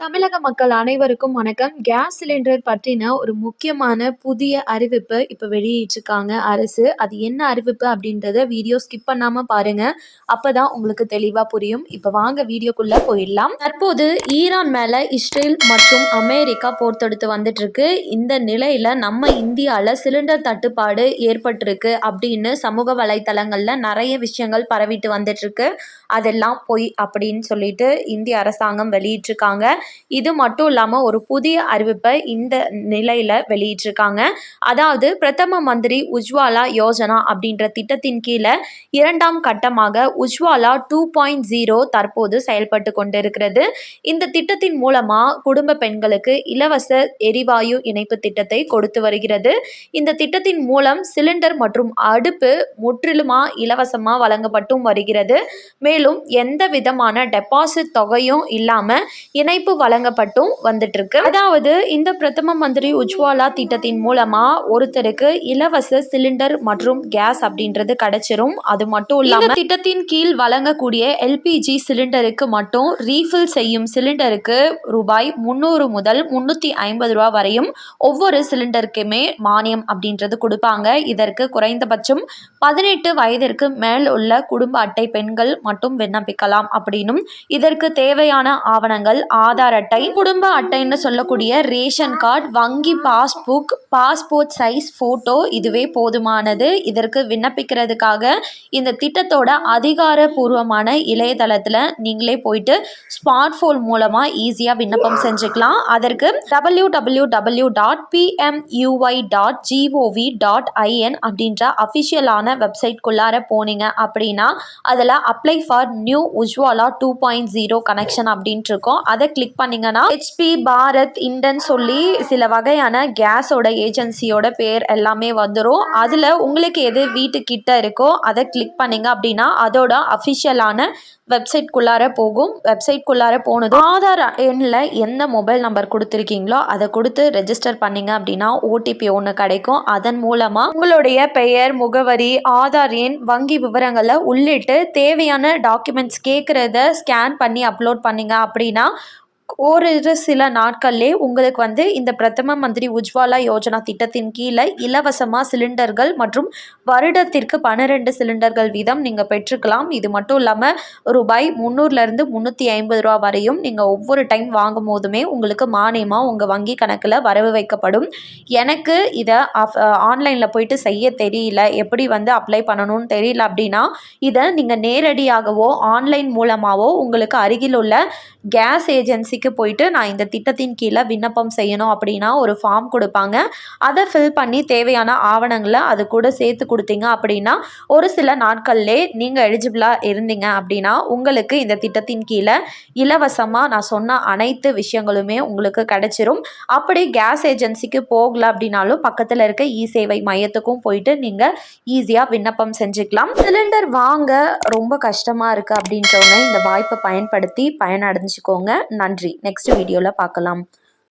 தமிழக மக்கள் அனைவருக்கும் வணக்கம். கேஸ் சிலிண்டர் பற்றின ஒரு முக்கியமான புதிய அறிவிப்பு இப்ப வெளியிட்டிருக்காங்க அரசு. அது என்ன அறிவிப்பு அப்படின்றத வீடியோ ஸ்கிப் பண்ணாம பாருங்க. அப்பதான் உங்களுக்கு தெளிவா புரியும். இப்ப வாங்க வீடியோக்குள்ள போயிடலாம். தற்போது ஈரான் மேல இஸ்ரேல் மற்றும் அமெரிக்கா போர் தொடுத்து வந்துட்டு இருக்கு. இந்த நிலையில நம்ம இந்தியால சிலிண்டர் தட்டுப்பாடு ஏற்பட்டிருக்கு அப்படின்னு சமூக வலைத்தளங்கள்ல நிறைய விஷயங்கள் பரவிட்டு வந்துட்டு இருக்கு. அதெல்லாம் பொய் அப்படின்னு சொல்லிட்டு இந்திய அரசாங்கம் வெளியிட்டிருக்காங்க. இது மட்டும் இல்லாமல் ஒரு புதிய அறிவிப்பை இந்த நிலையில் வெளியிட்டிருக்காங்க. அதாவது பிரதம மந்திரி உஜ்வாலா யோஜனா அப்படின்ற திட்டத்தின் கீழே 2ஆம் கட்டமாக உஜ்வாலா 2.0 தற்போது செயல்பட்டு கொண்டிருக்கிறது. இந்த திட்டத்தின் மூலமாக குடும்ப பெண்களுக்கு இலவச எரிவாயு இணைப்பு திட்டத்தை கொடுத்து வருகிறது. இந்த திட்டத்தின் மூலம் சிலிண்டர் மற்றும் அடுப்பு முற்றிலுமாக இலவசமாக வழங்கப்பட்டும் வருகிறது. மேலும் எந்த விதமான டெபாசிட் தொகையும் இல்லாமல் இணைப்பு வழங்கப்பட்டும் வந்துட்டு இருக்கு. அதாவது இந்த பிரதம மந்திரி உஜ்வாலா திட்டத்தின் மூலமா ஒருத்தருக்கு இலவச சிலிண்டர் மற்றும் கேஸ் அப்படின்றது கிடைச்சிரும். அது மட்டும் இல்லாம திட்டத்தின் கீழ் வழங்கக்கூடிய எல்பிஜி சிலிண்டருக்கு மட்டும் ரீஃபில் செய்யும் சிலிண்டருக்கு ரூபாய் 300 முதல் 350 ரூபாய் வரையும் ஒவ்வொரு சிலிண்டருக்குமே மானியம் அப்படின்றது கொடுப்பாங்க. இதற்கு குறைந்தபட்சம் 18 வயதிற்கு மேல் உள்ள குடும்ப அட்டை பெண்கள் மட்டும் விண்ணப்பிக்கலாம் அப்படின்னும் இதற்கு தேவையான ஆவணங்கள் ஆதார் அட்டை, குடும்ப அட்டைன்னு சொல்லக்கூடிய ரேஷன் கார்டு, வங்கி பாஸ்புக், பாஸ்போர்ட் சைஸ் போட்டோ இதுவே போதுமானது. இதற்கு விண்ணப்பிக்கிறதுக்காக இந்த திட்டத்தோட அதிகாரப்பூர்வமான இணையதளத்தில் நீங்களே போயிட்டு ஸ்மார்ட் போன் மூலமா ஈஸியாக விண்ணப்பம் செஞ்சுக்கலாம். அதற்கு www.pmui.gov.in அப்படின்ற அஃபிஷியலான வெப்சைட்குள்ளார போனீங்க அப்படின்னா அதில் apply for new Ujjwala 2.0 connection அப்படின்ட்டு இருக்கும். அதை கிளிக் பண்ணீங்கன்னா ஹெச்பி, பாரத், இண்டன் சொல்லி சில வகையான கேஸோட ஏஜென்சியோட பேர் எல்லாமே வந்துடும். அதில் உங்களுக்கு எது வீட்டுக்கிட்ட இருக்கோ அதை கிளிக் பண்ணீங்க அப்படின்னா அதோட அஃபிஷியலான வெப்சைட்குள்ளார போகும். வெப்சைட்குள்ளார போனதும் ஆதார் எண்ணில் எந்த மொபைல் நம்பர் கொடுத்துருக்கீங்களோ அதை கொடுத்து ரெஜிஸ்டர் பண்ணீங்க அப்படின்னா ஓடிபி ஒன்று கிடைக்கும். அதன் மூலமாக உங்களுடைய பெயர், முகவரி, ஆதார் எண், வங்கி விவரங்களை உள்ளிட்டு தேவையான டாக்குமெண்ட்ஸ் கேட்குறத ஸ்கேன் பண்ணி அப்லோட் பண்ணீங்க அப்படின்னா ஒரு சில நாட்கள்லே உங்களுக்கு இந்த பிரதம மந்திரி உஜ்வாலா யோஜனா திட்டத்தின் கீழே இலவசமாக சிலிண்டர்கள் மற்றும் வருடத்திற்கு 12 சிலிண்டர்கள் வீதம் நீங்கள் பெற்றுக்கலாம். இது மட்டும் இல்லாமல் ரூபாய் 300லேருந்து 350 ரூபா வரையும் நீங்கள் ஒவ்வொரு டைம் வாங்கும் போதுமே உங்களுக்கு மானியமாக உங்கள் வங்கி கணக்கில் வரவு வைக்கப்படும். எனக்கு இதை ஆன்லைனில் போயிட்டு செய்ய தெரியல, எப்படி அப்ளை பண்ணணும்னு தெரியல அப்படின்னா இதை நீங்கள் நேரடியாகவோ ஆன்லைன் மூலமாகவோ உங்களுக்கு அருகில் உள்ள கேஸ் ஏஜென்சிக்கு போயிட்டு நான் இந்த திட்டத்தின் கீழே விண்ணப்பம் செய்யணும் அப்படின்னா ஒரு ஃபார்ம் கொடுப்பாங்க. அதை ஃபில் பண்ணி தேவையான ஆவணங்களை அது கூட சேர்த்து கொடுத்தீங்க அப்படின்னா ஒரு சில நாட்கள்லே நீங்கள் எலிஜிபிளாக இருந்தீங்க அப்படின்னா உங்களுக்கு இந்த திட்டத்தின் கீழே இலவசமாக நான் சொன்ன அனைத்து விஷயங்களுமே உங்களுக்கு கிடைச்சிரும். அப்படி கேஸ் ஏஜென்சிக்கு போகல அப்படின்னாலும் பக்கத்தில் இருக்க இ சேவை மையத்துக்கும் போயிட்டு நீங்கள் ஈஸியாக விண்ணப்பம் செஞ்சுக்கலாம். சிலிண்டர் வாங்க ரொம்ப கஷ்டமாக இருக்குது அப்படின்றவங்க இந்த வாய்ப்பை பயன்படுத்தி பயனடைஞ்சுக்கோங்க. நன்றி. நெக்ஸ்ட் வீடியோவில் பார்க்கலாம்.